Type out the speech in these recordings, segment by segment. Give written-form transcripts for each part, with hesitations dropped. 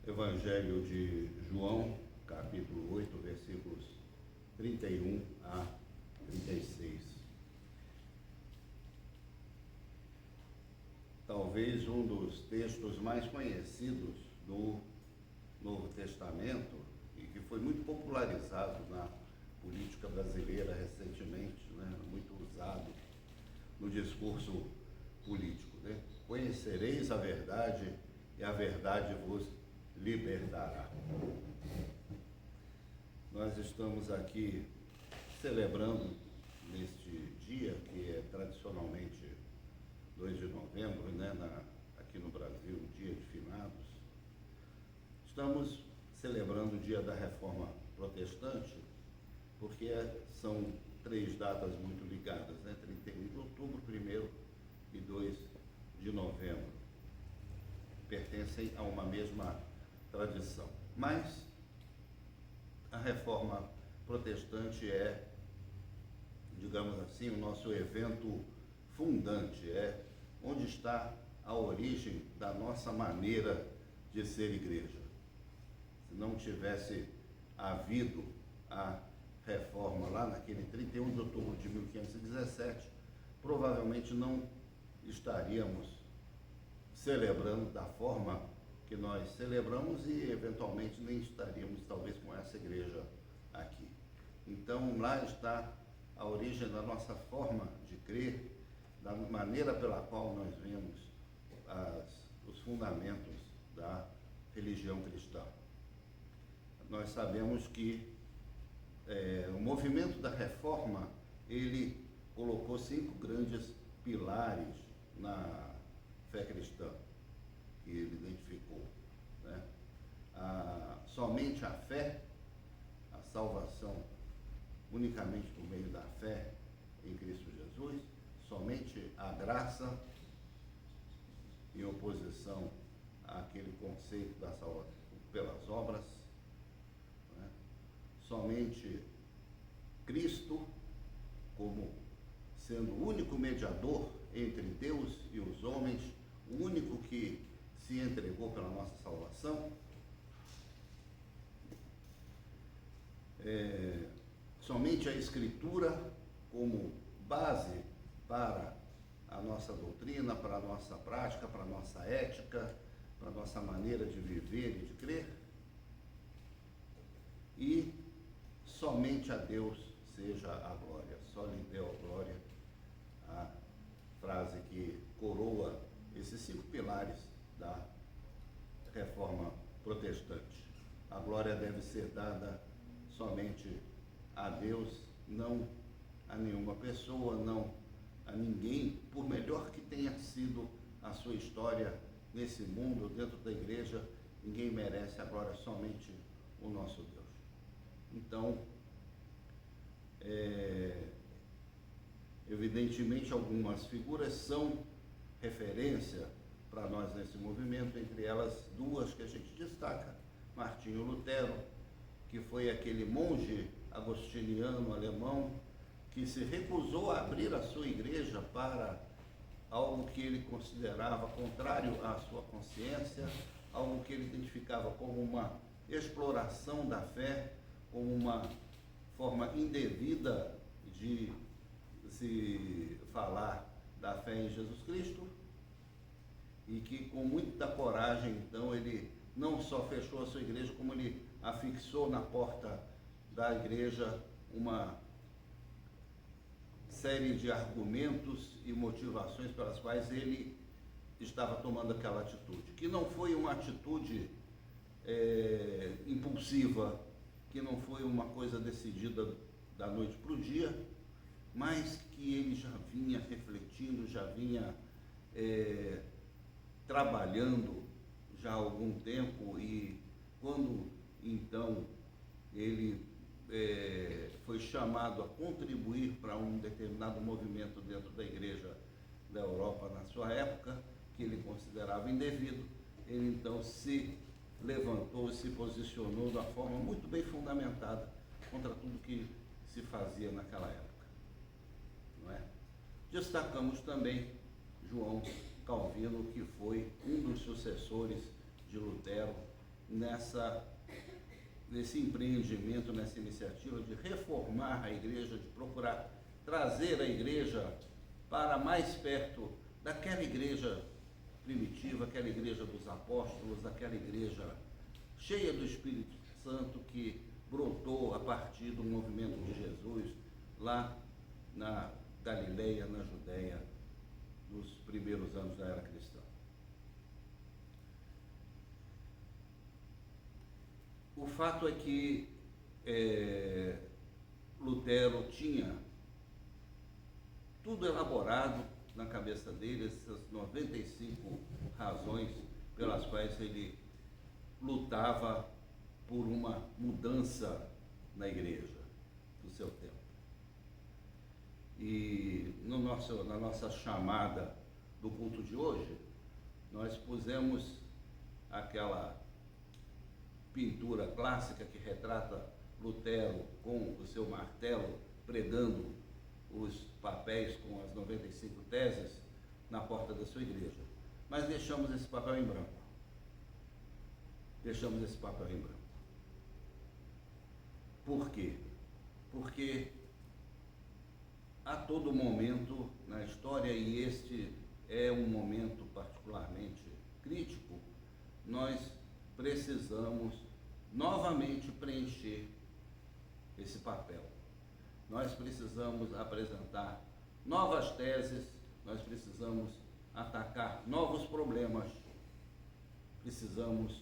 Evangelho de João, capítulo 8, versículos 31 a 36. Talvez um dos textos mais conhecidos do Novo Testamento e que foi muito popularizado na política brasileira recentemente, muito usado no discurso político. Conhecereis a verdade e a verdade vos libertará. Nós estamos aqui celebrando neste dia, que é tradicionalmente 2 de novembro, aqui no Brasil, o dia de finados. Estamos celebrando o dia da Reforma Protestante, porque são 3 datas muito ligadas, 31 de outubro, 1º e 2 de novembro. Pertencem a uma mesma tradição. Mas a Reforma Protestante é, digamos assim, o nosso evento fundante, é onde está a origem da nossa maneira de ser igreja. Se não tivesse havido a reforma lá naquele 31 de outubro de 1517, provavelmente não estaríamos celebrando da forma que nós celebramos e eventualmente nem estaríamos talvez com essa igreja aqui. Então lá está a origem da nossa forma de crer, da maneira pela qual nós vemos os fundamentos da religião cristã. Nós sabemos que o movimento da reforma, ele colocou 5 grandes pilares na fé cristã, que ele identificou. Somente a fé, a salvação unicamente por meio da fé em Cristo Jesus, somente a graça, em oposição àquele conceito da salvação pelas obras, somente Cristo como sendo o único mediador entre Deus e os homens, o único que se entregou pela nossa salvação, somente a Escritura como base para a nossa doutrina, para a nossa prática, para a nossa ética, para a nossa maneira de viver e de crer, e somente a Deus seja a glória, só lhe deu a glória, a frase que coroa esses 5 pilares da Reforma Protestante. A glória deve ser dada somente a Deus, não a nenhuma pessoa, não a ninguém, por melhor que tenha sido a sua história nesse mundo, dentro da igreja, ninguém merece a glória, somente o nosso Deus. Então, evidentemente, algumas figuras são referência para nós nesse movimento, entre elas 2 que a gente destaca: Martinho Lutero, que foi aquele monge agostiniano alemão que se recusou a abrir a sua igreja para algo que ele considerava contrário à sua consciência, algo que ele identificava como uma exploração da fé, como uma forma indevida de se falar da fé em Jesus Cristo, e que com muita coragem, então, ele não só fechou a sua igreja, como ele afixou na porta da igreja uma série de argumentos e motivações pelas quais ele estava tomando aquela atitude, que não foi uma atitude impulsiva, que não foi uma coisa decidida da noite para o dia, mas que ele já vinha refletindo, já vinha trabalhando já há algum tempo, e quando então ele foi chamado a contribuir para um determinado movimento dentro da igreja da Europa na sua época, que ele considerava indevido, ele então se levantou e se posicionou de uma forma muito bem fundamentada contra tudo que se fazia naquela época, não é? Destacamos também João Calvino, que foi um dos sucessores de Lutero nesse empreendimento, nessa iniciativa de reformar a igreja, de procurar trazer a igreja para mais perto daquela igreja primitiva, aquela igreja dos apóstolos, aquela igreja cheia do Espírito Santo que brotou a partir do movimento de Jesus lá na Galileia, na Judéia, nos primeiros anos da era cristã. O fato é que Lutero tinha tudo elaborado na cabeça dele, essas 95 razões pelas quais ele lutava por uma mudança na igreja do seu tempo. E na nossa chamada do culto de hoje, nós pusemos aquela pintura clássica que retrata Lutero com o seu martelo pregando os papéis com as 95 teses na porta da sua igreja. Mas deixamos esse papel em branco. Deixamos esse papel em branco. Por quê? Porque a todo momento na história, e este é um momento particularmente crítico, nós precisamos novamente preencher esse papel. Nós precisamos apresentar novas teses, nós precisamos atacar novos problemas, precisamos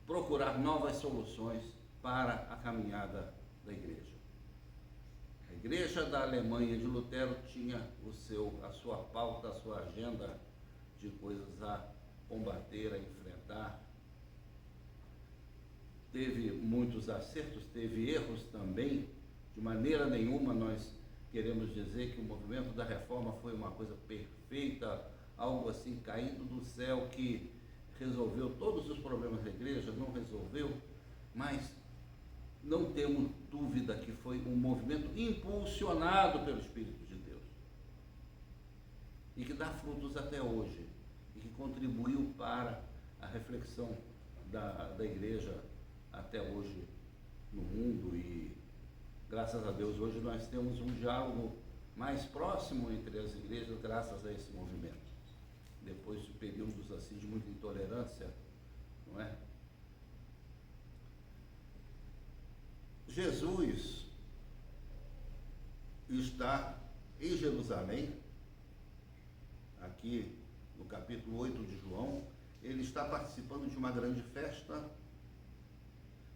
procurar novas soluções para a caminhada da igreja. A igreja da Alemanha de Lutero tinha a sua pauta, a sua agenda de coisas a combater, a enfrentar. Teve muitos acertos, teve erros também. De maneira nenhuma nós queremos dizer que o movimento da reforma foi uma coisa perfeita, algo assim caindo do céu que resolveu todos os problemas da igreja. Não resolveu, mas não temos dúvida que foi um movimento impulsionado pelo Espírito de Deus e que dá frutos até hoje e que contribuiu para a reflexão da igreja até hoje no mundo. E graças a Deus hoje nós temos um diálogo mais próximo entre as igrejas graças a esse movimento, depois de períodos assim de muita intolerância, não é? Jesus está em Jerusalém, aqui no capítulo 8 de João. Ele está participando de uma grande festa,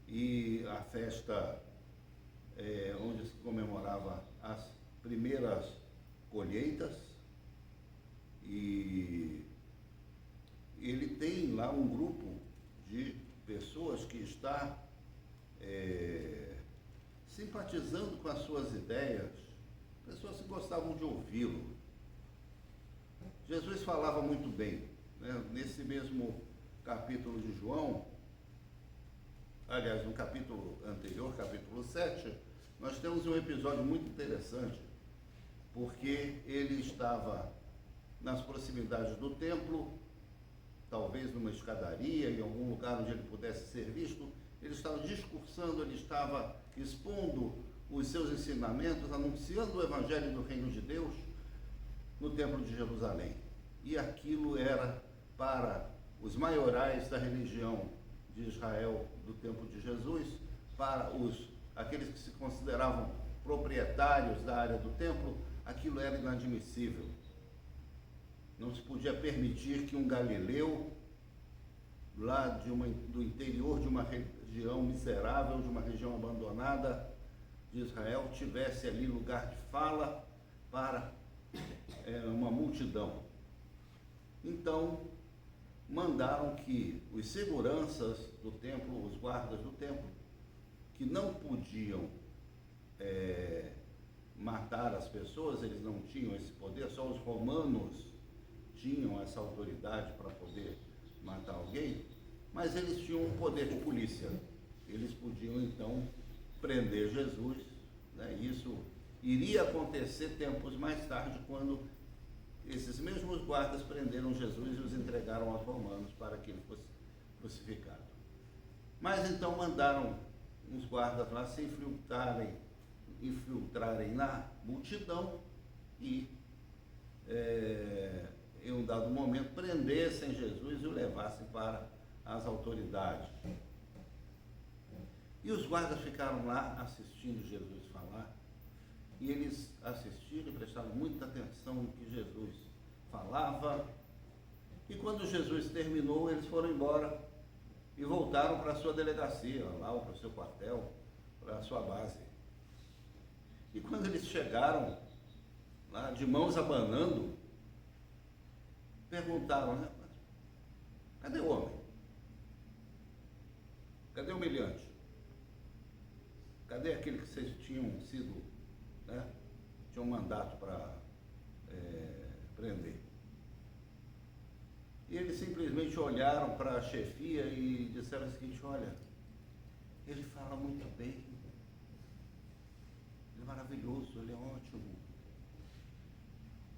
e a festa onde se comemorava as primeiras colheitas, e ele tem lá um grupo de pessoas que está simpatizando com as suas ideias, pessoas que gostavam de ouvi-lo. Jesus falava muito bem, né? Nesse mesmo capítulo de João, aliás, no capítulo anterior, capítulo 7, nós temos um episódio muito interessante, porque ele estava nas proximidades do templo, talvez numa escadaria, em algum lugar onde ele pudesse ser visto. Ele estava discursando, ele estava expondo os seus ensinamentos, anunciando o evangelho do reino de Deus no templo de Jerusalém. E aquilo era para os maiorais da religião de Israel do tempo de Jesus, para aqueles que se consideravam proprietários da área do templo, aquilo era inadmissível. Não se podia permitir que um galileu, lá do interior de uma região miserável, de uma região abandonada de Israel, tivesse ali lugar de fala para uma multidão. Então, mandaram que os seguranças do templo, os guardas do templo, que não podiam matar as pessoas, eles não tinham esse poder, só os romanos tinham essa autoridade para poder matar alguém, mas eles tinham um poder de polícia. Eles podiam então prender Jesus, né? Isso iria acontecer tempos mais tarde, quando esses mesmos guardas prenderam Jesus e os entregaram aos romanos para que ele fosse crucificado. Mas então mandaram uns guardas lá se infiltrarem na multidão e, em um dado momento, prendessem Jesus e o levassem para as autoridades. E os guardas ficaram lá assistindo Jesus falar, e eles assistiram e prestaram muita atenção no que Jesus falava. E quando Jesus terminou, eles foram embora e voltaram para a sua delegacia, lá para o seu quartel, para a sua base. E quando eles chegaram lá, de mãos abanando, perguntaram, né? Cadê o homem? Cadê o humilhante? Cadê aquele que vocês tinham sido, né? Tinham um mandato para prender? E eles simplesmente olharam para a chefia e disseram o seguinte: olha, ele fala muito bem, ele é maravilhoso, ele é ótimo.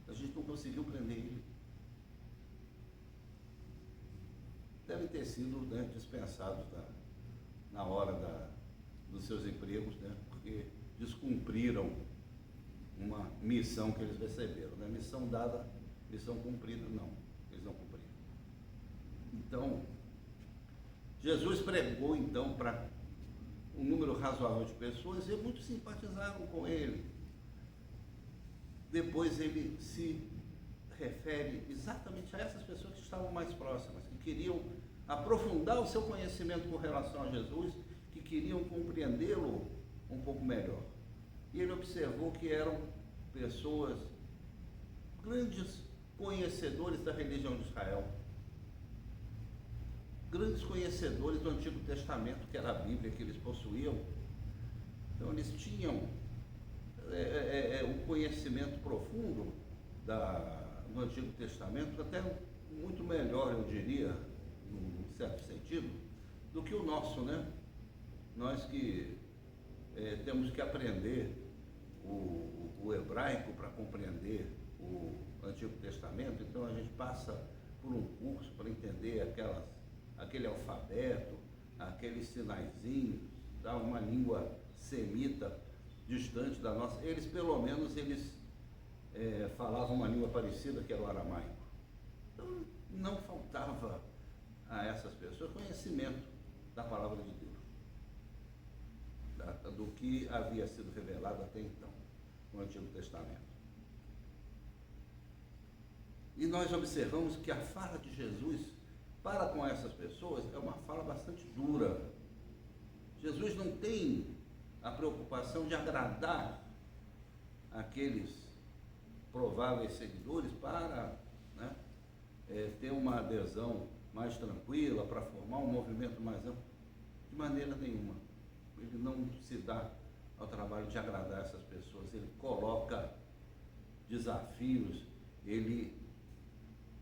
A gente não conseguiu prender ele. Devem ter sido, né, dispensados na hora dos seus empregos, né, porque descumpriram uma missão que eles receberam. Né? Missão dada, missão cumprida, não. Eles não cumpriram. Então, Jesus pregou então para um número razoável de pessoas e muitos simpatizaram com ele. Depois ele se refere exatamente a essas pessoas que estavam mais próximas, que queriam aprofundar o seu conhecimento com relação a Jesus, que queriam compreendê-lo um pouco melhor. E ele observou que eram pessoas, grandes conhecedores da religião de Israel, grandes conhecedores do Antigo Testamento, que era a Bíblia que eles possuíam. Então eles tinham um conhecimento profundo do Antigo Testamento, até muito melhor, eu diria, num certo sentido, do que o nosso, né? Nós que temos que aprender o hebraico para compreender o Antigo Testamento, então a gente passa por um curso para entender aquele alfabeto, aqueles sinaizinhos, dá uma língua semita distante da nossa. Eles, pelo menos, falavam uma língua parecida, que era o aramaico. Então, não faltava a essas pessoas conhecimento da palavra de Deus, do que havia sido revelado até então no Antigo Testamento. E nós observamos que a fala de Jesus para com essas pessoas é uma fala bastante dura. Jesus não tem a preocupação de agradar aqueles prováveis seguidores para, né, ter uma adesão mais tranquila, para formar um movimento mais amplo. De maneira nenhuma. Ele não se dá ao trabalho de agradar essas pessoas. Ele coloca desafios, ele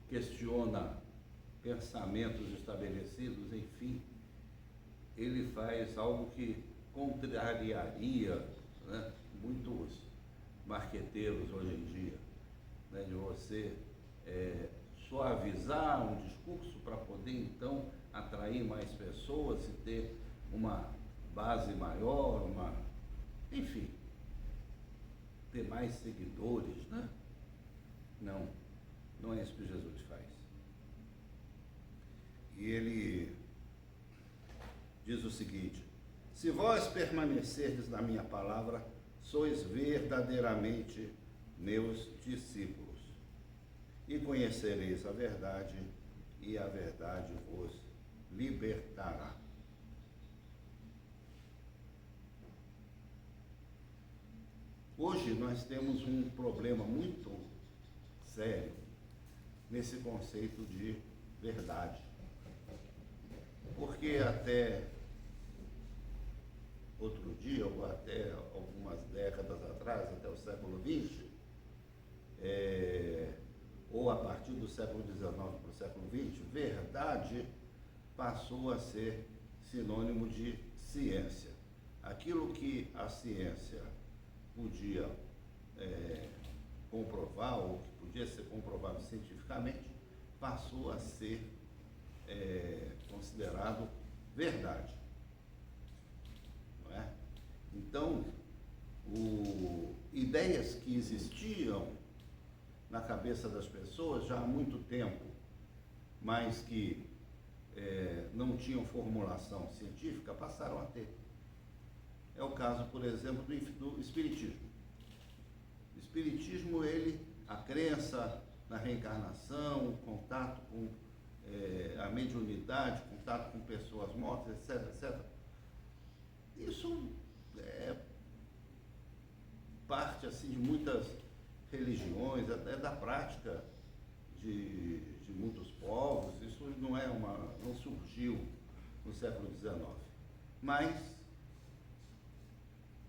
questiona pensamentos estabelecidos, enfim, ele faz algo que contrariaria, né, muitos marqueteiros hoje em dia, né, de você suavizar um discurso para poder então atrair mais pessoas e ter uma base maior, enfim, ter mais seguidores, né? Não é isso que Jesus faz. E ele diz o seguinte: se vós permanecerdes na minha palavra, sois verdadeiramente meus discípulos, e conhecereis a verdade, e a verdade vos libertará. Hoje nós temos um problema muito sério nesse conceito de verdade. Porque até outro dia, ou até algumas décadas atrás, até o século XX, ou a partir do século XIX para o século XX, verdade passou a ser sinônimo de ciência. Aquilo que a ciência podia comprovar, ou que podia ser comprovado cientificamente, passou a ser considerado verdade, não é? Então, ideias que existiam na cabeça das pessoas já há muito tempo, mas que não tinham formulação científica, passaram a ter. É o caso, por exemplo, do espiritismo. O espiritismo, a crença na reencarnação, o contato com a mediunidade, contato com pessoas mortas, etc, etc. Isso é parte assim, de muitas religiões, até da prática de muitos povos. Isso não surgiu no século XIX. Mas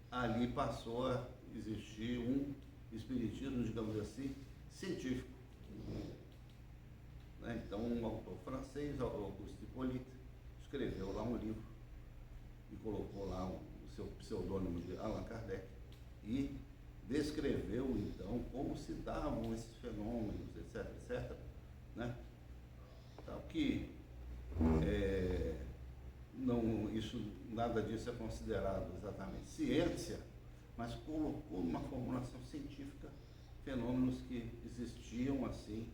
ali passou a existir um espiritismo, digamos assim, científico. Então, um autor francês, Auguste Hippolyte, escreveu lá um livro e colocou lá o seu pseudônimo de Allan Kardec e descreveu, então, como se davam esses fenômenos, etc, etc, né? Então, que nada disso é considerado exatamente ciência, mas colocou numa formulação científica fenômenos que existiam assim,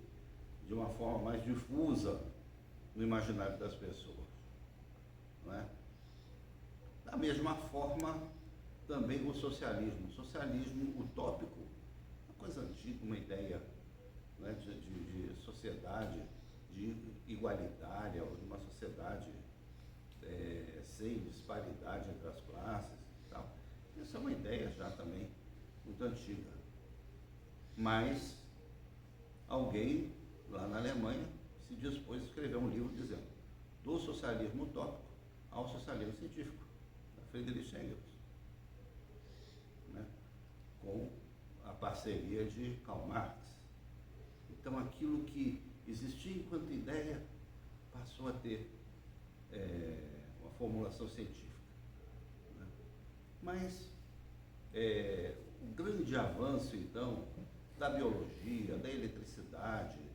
de uma forma mais difusa no imaginário das pessoas, não é? Da mesma forma, também o socialismo utópico, uma coisa antiga, uma ideia, né, de sociedade igualitária, de uma sociedade sem disparidade entre as classes e tal. Isso é uma ideia já também muito antiga. Mas alguém lá na Alemanha se dispôs a escrever um livro dizendo do socialismo utópico ao socialismo científico, da Friedrich Engels, né? Com a parceria de Karl Marx. Então, aquilo que existia enquanto ideia passou a ter uma formulação científica, né? Mas o grande avanço, então, da biologia, da eletricidade,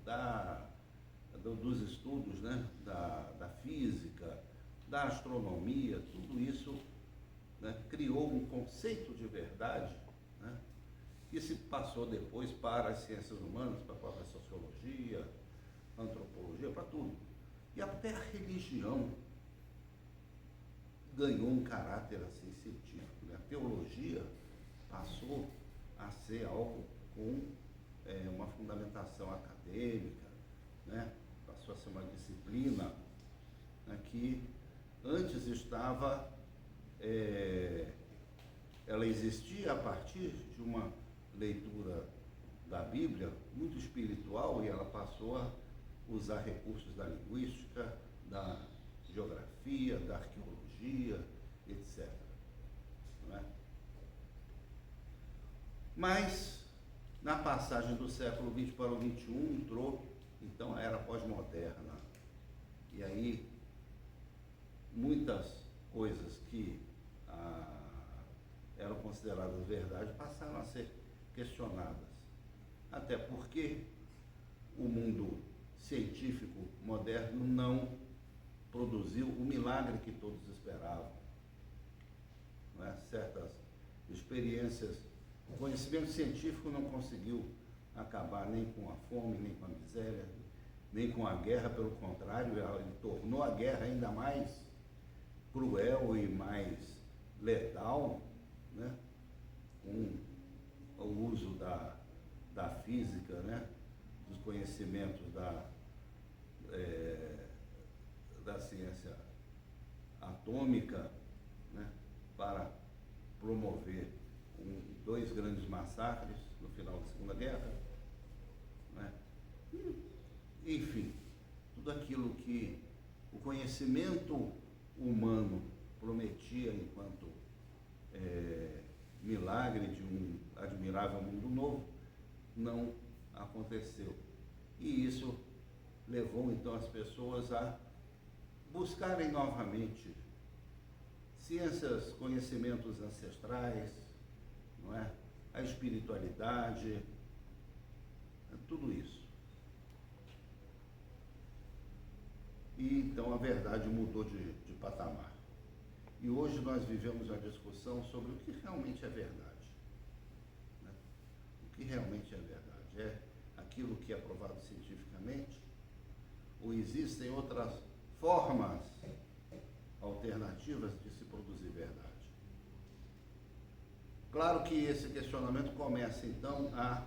dos estudos, né, da física, da astronomia, tudo isso, né, criou um conceito de verdade, né, que se passou depois para as ciências humanas, para a própria sociologia, antropologia, para tudo. E até a religião ganhou um caráter assim científico, né? A teologia passou a ser algo com uma fundamentação acadêmica, né? Passou a ser uma disciplina, né, que antes ela existia a partir de uma leitura da Bíblia muito espiritual, e ela passou a usar recursos da linguística, da geografia, da arqueologia, etc. Não é? Mas, na passagem do século XX para o XXI, entrou, então, a era pós-moderna. E aí, muitas coisas que eram consideradas verdade passaram a ser questionadas. Até porque o mundo científico moderno não produziu o milagre que todos esperavam. Não é? Certas experiências, o conhecimento científico não conseguiu acabar nem com a fome, nem com a miséria, nem com a guerra, pelo contrário, ele tornou a guerra ainda mais cruel e mais letal, né? Com o uso da física, né? Dos conhecimentos da ciência atômica, né? Para promover dois grandes massacres no final da Segunda Guerra, né? Enfim, tudo aquilo que o conhecimento humano prometia enquanto milagre de um admirável mundo novo, não aconteceu. E isso levou então as pessoas a buscarem novamente ciências, conhecimentos ancestrais, não é? A espiritualidade, tudo isso. e então a verdade mudou de patamar. E hoje nós vivemos uma discussão sobre o que realmente é verdade, né? O que realmente é verdade? É aquilo que é provado cientificamente? Ou existem outras formas alternativas de se produzir verdade? Claro que esse questionamento começa então a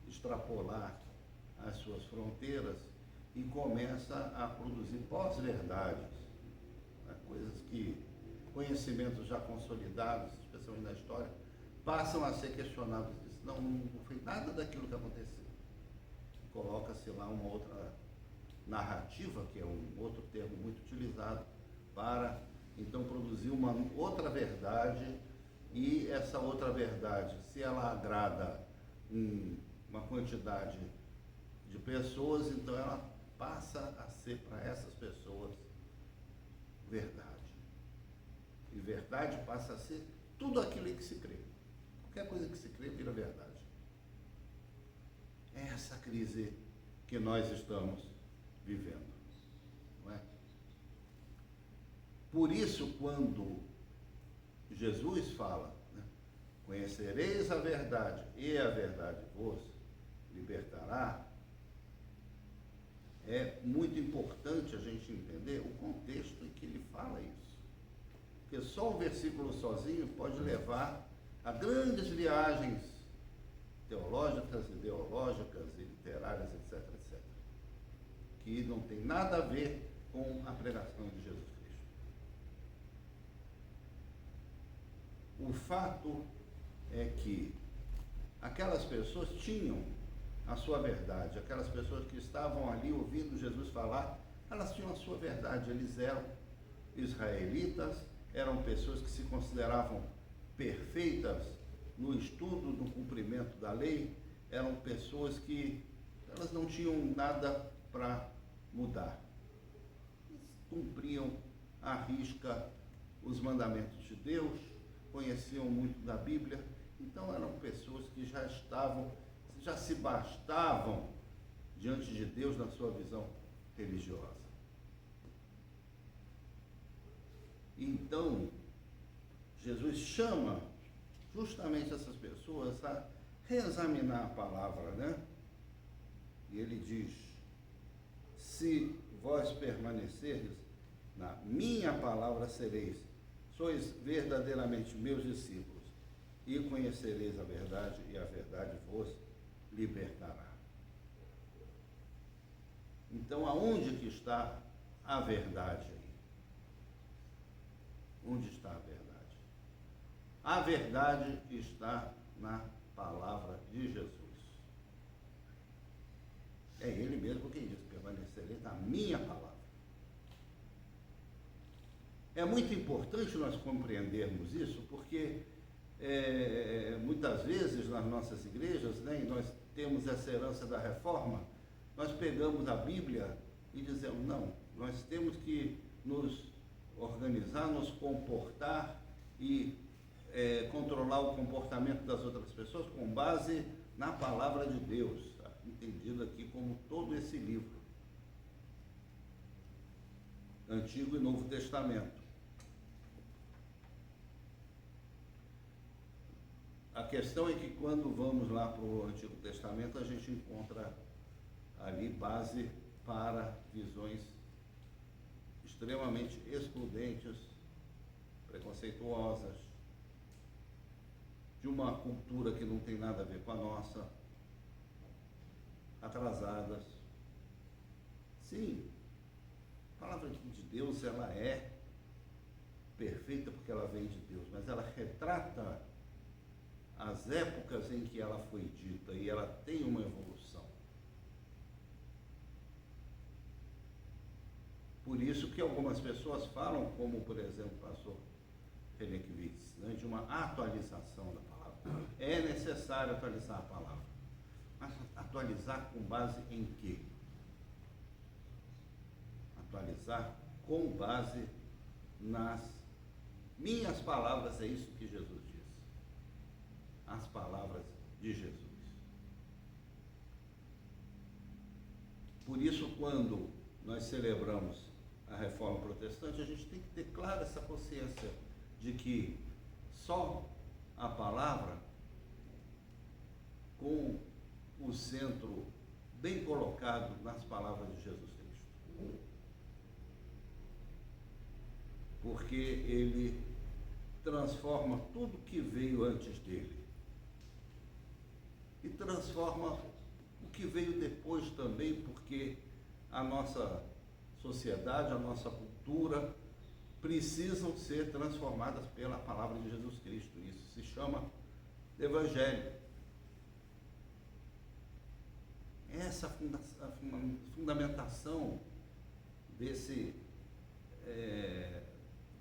extrapolar as suas fronteiras e começa a produzir pós-verdades, né? Coisas que, conhecimentos já consolidados, especialmente na história, passam a ser questionados. Não foi nada daquilo que aconteceu. Coloca-se lá uma outra narrativa, que é um outro termo muito utilizado, para então produzir uma outra verdade, e essa outra verdade, se ela agrada uma quantidade de pessoas, então ela passa a ser para essas pessoas verdade. E verdade passa a ser tudo aquilo em que se crê. Qualquer coisa que se crê vira verdade. É essa crise que nós estamos vivendo, não é? Por isso, quando Jesus fala, né, conhecereis a verdade e a verdade vos libertará, é muito importante a gente entender o contexto em que ele fala isso. Porque só o versículo sozinho pode levar a grandes viagens teológicas, ideológicas e literárias, etc, etc, que não tem nada a ver com a pregação de Jesus Cristo. O fato é que aquelas pessoas tinham a sua verdade, aquelas pessoas que estavam ali ouvindo Jesus falar, elas tinham a sua verdade, eles eram israelitas, eram pessoas que se consideravam perfeitas no estudo, no cumprimento da lei, eram pessoas que elas não tinham nada para mudar. Eles cumpriam à risca os mandamentos de Deus, conheciam muito da Bíblia, então eram pessoas que já se bastavam diante de Deus na sua visão religiosa. Então, Jesus chama justamente essas pessoas a reexaminar a palavra, né? E ele diz: se vós permanecerdes na minha palavra, sois verdadeiramente meus discípulos, e conhecereis a verdade, e a verdade vos libertará. Então, aonde que está a verdade aí? Onde está a verdade? A verdade está na palavra de Jesus. É ele mesmo quem diz: permanecerei na minha palavra. É muito importante nós compreendermos isso, porque muitas vezes nas nossas igrejas, né, e nós temos essa herança da reforma, nós pegamos a Bíblia e dizemos: não, nós temos que nos organizar, nos comportar e controlar o comportamento das outras pessoas com base na palavra de Deus, entendido aqui como todo esse livro, Antigo e Novo Testamento. A questão é que quando vamos lá para o Antigo Testamento, a gente encontra ali base para visões extremamente excludentes, preconceituosas, de uma cultura que não tem nada a ver com a nossa, atrasadas. Sim, a palavra de Deus, ela é perfeita porque ela vem de Deus, mas ela retrata as épocas em que ela foi dita e ela tem uma evolução. Por isso que algumas pessoas falam, como por exemplo o pastor Renekiewicz, né, de uma atualização da palavra. É necessário atualizar a palavra. Mas atualizar com base em quê? Atualizar com base nas minhas palavras, é isso que Jesus diz. As palavras de Jesus. Por isso, quando nós celebramos a Reforma Protestante, a gente tem que ter clara essa consciência de que só a palavra, com o centro bem colocado nas palavras de Jesus Cristo, porque ele transforma tudo que veio antes dele e transforma o que veio depois também, porque a nossa sociedade, a nossa cultura precisam ser transformadas pela palavra de Jesus Cristo. Isso se chama Evangelho. Essa a fundamentação desse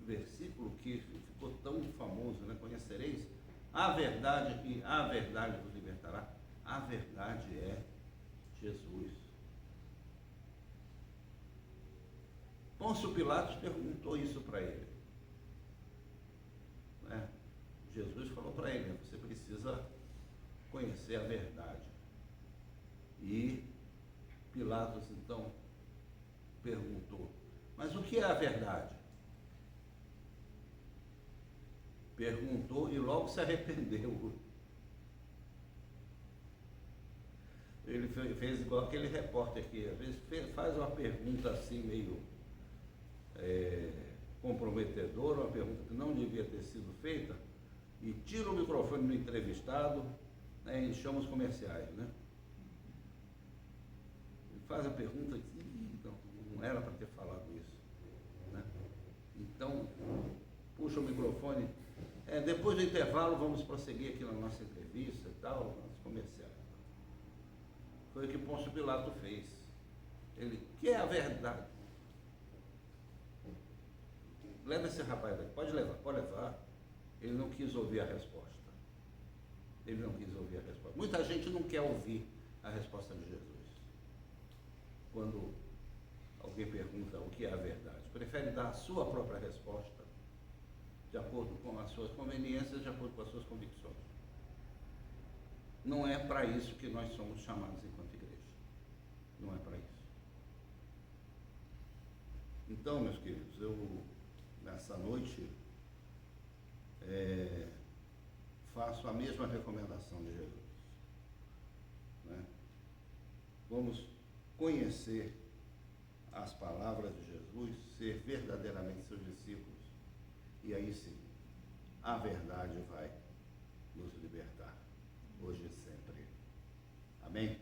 versículo que ficou tão famoso, né? Conhecereis a verdade e a verdade vos libertará. A verdade é Jesus. Pôncio Pilatos perguntou isso para ele, né? Jesus falou para ele: você precisa conhecer a verdade. E Pilatos então perguntou: mas o que é a verdade? Perguntou e logo se arrependeu. Ele fez igual aquele repórter que às vezes faz uma pergunta assim meio comprometedora, uma pergunta que não devia ter sido feita, e tira o microfone do entrevistado, né, e chama os comerciais, né? Ele faz a pergunta e não era para ter falado isso, né? Então, puxa o microfone. Depois do intervalo vamos prosseguir aqui na nossa entrevista e tal, nos comerciais. Foi o que Pôncio Pilatos fez. Ele: que é a verdade? Leva esse rapaz daqui, pode levar. Ele não quis ouvir a resposta. Ele não quis ouvir a resposta. Muita gente não quer ouvir a resposta de Jesus. Quando alguém pergunta o que é a verdade, prefere dar a sua própria resposta, de acordo com as suas conveniências, de acordo com as suas convicções. Não é para isso que nós somos chamados enquanto igreja. Não é para isso. Então, meus queridos, eu nessa noite faço a mesma recomendação de Jesus, né? Vamos conhecer as palavras de Jesus, ser verdadeiramente seus discípulos, e aí sim, a verdade vai nos libertar, hoje e sempre. Amém?